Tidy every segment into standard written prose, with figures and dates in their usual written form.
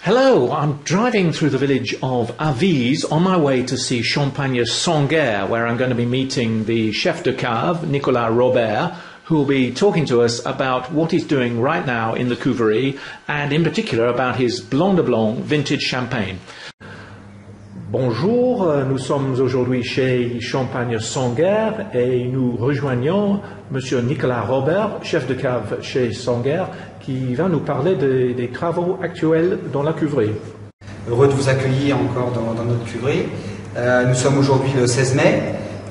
Hello, I'm driving through the village of Avize on my way to see Champagne Sanguer, where I'm going to be meeting the chef de cave, Nicolas Robert, who will be talking to us about what he's doing right now in the Cuverie, and in particular about his Blanc de Blanc vintage champagne. Bonjour, nous sommes aujourd'hui chez Champagne Sanguer et nous rejoignons Monsieur Nicolas Robert, chef de cave chez Sanguer, qui va nous parler des travaux actuels dans la cuverie. Heureux de vous accueillir encore dans notre cuverie. Nous sommes aujourd'hui le 16 mai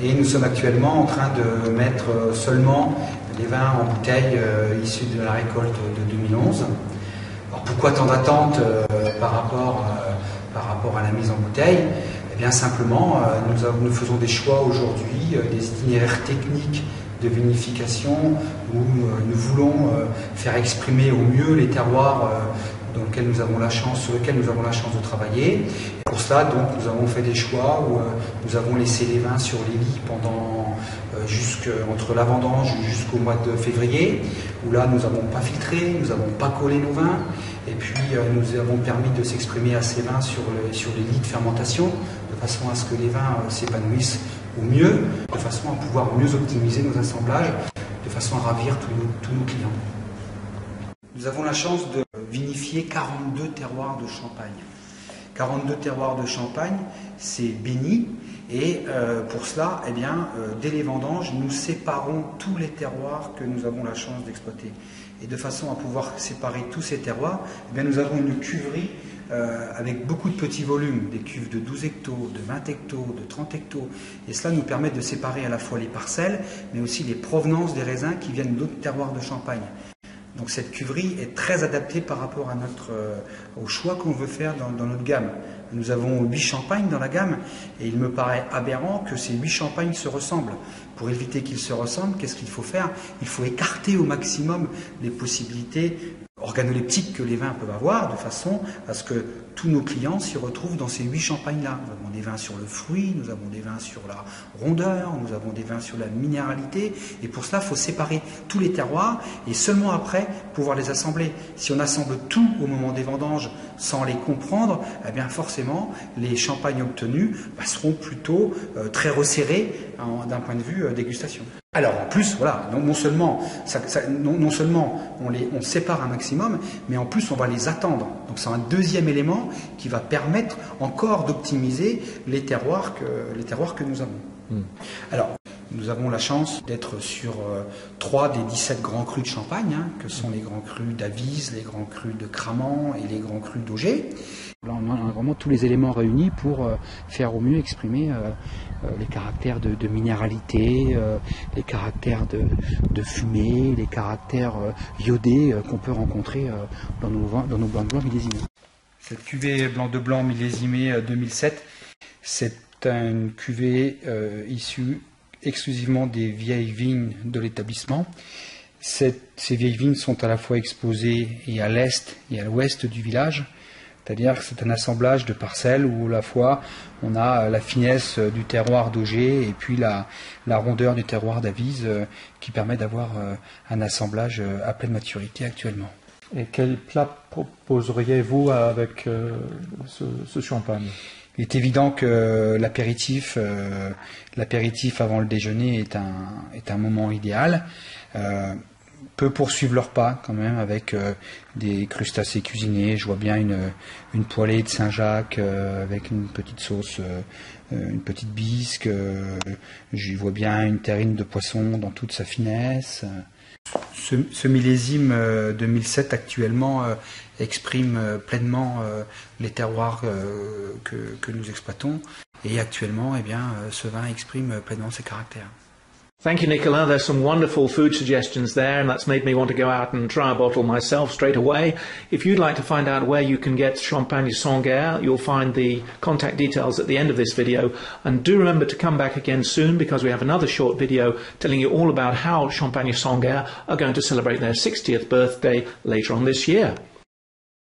et nous sommes actuellement en train de mettre seulement les vins en bouteille issus de la récolte de 2011. Alors pourquoi tant d'attente par rapport à la mise en bouteille? Eh bien simplement, nous faisons des choix aujourd'hui, des itinéraires techniques de vinification où nous voulons faire exprimer au mieux les terroirs sur lesquels nous avons la chance de travailler. Et pour cela, donc, nous avons fait des choix où nous avons laissé les vins sur les lits pendant entre la vendange jusqu'au mois de février, où là nous n'avons pas filtré, nous n'avons pas collé nos vins, et puis nous avons permis de s'exprimer à ces vins sur les lits de fermentation, de façon à ce que les vins s'épanouissent au mieux, de façon à pouvoir mieux optimiser nos assemblages, de façon à ravir tous nos clients. Nous avons la chance de vinifier 42 terroirs de Champagne. 42 terroirs de Champagne, c'est béni, et pour cela, eh bien, dès les vendanges, nous séparons tous les terroirs que nous avons la chance d'exploiter. Et de façon à pouvoir séparer tous ces terroirs, eh bien, nous avons une cuverie avec beaucoup de petits volumes, des cuves de 12 hectos, de 20 hectos, de 30 hectos. Et cela nous permet de séparer à la fois les parcelles, mais aussi les provenances des raisins qui viennent d'autres terroirs de Champagne. Donc cette cuverie est très adaptée par rapport à au choix qu'on veut faire dans notre gamme. Nous avons 8 champagnes dans la gamme et il me paraît aberrant que ces 8 champagnes se ressemblent. Pour éviter qu'ils se ressemblent, qu'est-ce qu'il faut faire? Il faut écarter au maximum les possibilités organoleptiques que les vins peuvent avoir, de façon à ce que tous nos clients s'y retrouvent dans ces 8 champagnes-là. Nous avons des vins sur le fruit, nous avons des vins sur la rondeur, nous avons des vins sur la minéralité, et pour cela, il faut séparer tous les terroirs et seulement après pouvoir les assembler. Si on assemble tout au moment des vendanges sans les comprendre, eh bien forcément, les champagnes obtenus seront plutôt très resserrés d'un point de vue dégustation. Alors en plus, voilà, non seulement on sépare un maximum, mais en plus on va les attendre. Donc c'est un deuxième élément qui va permettre encore d'optimiser les terroirs que nous avons. Alors, nous avons la chance d'être sur 3 des 17 grands crus de Champagne, que sont les grands crus d'Avize, les grands crus de Cramant et les grands crus d'Auger. Là, on a vraiment tous les éléments réunis pour faire au mieux exprimer les caractères de minéralité, les caractères de fumée, les caractères iodés qu'on peut rencontrer dans nos blancs de blanc millésimés. Cette cuvée blanc de blanc millésimée 2007, c'est une cuvée issue exclusivement des vieilles vignes de l'établissement. Ces vieilles vignes sont à la fois exposées et à l'est et à l'ouest du village. C'est-à-dire que c'est un assemblage de parcelles où à la fois on a la finesse du terroir d'Auger et puis la rondeur du terroir d'Avize qui permet d'avoir un assemblage à pleine maturité actuellement. Et quel plat proposeriez-vous avec ce champagne? Il est évident que l'apéritif avant le déjeuner est un moment idéal. Peut poursuivre leur pas quand même avec des crustacés cuisinés. Je vois bien une poêlée de Saint-Jacques avec une petite sauce, une petite bisque. Je vois bien une terrine de poisson dans toute sa finesse. Ce millésime 2007 actuellement exprime pleinement les terroirs que nous exploitons, et actuellement eh bien, ce vin exprime pleinement ses caractères. Thank you, Nicolas. There's some wonderful food suggestions there, and that's made me want to go out and try a bottle myself straight away. If you'd like to find out where you can get Champagne Sanguer, you'll find the contact details at the end of this video. And do remember to come back again soon, because we have another short video telling you all about how Champagne Sanguer are going to celebrate their 60th birthday later on this year.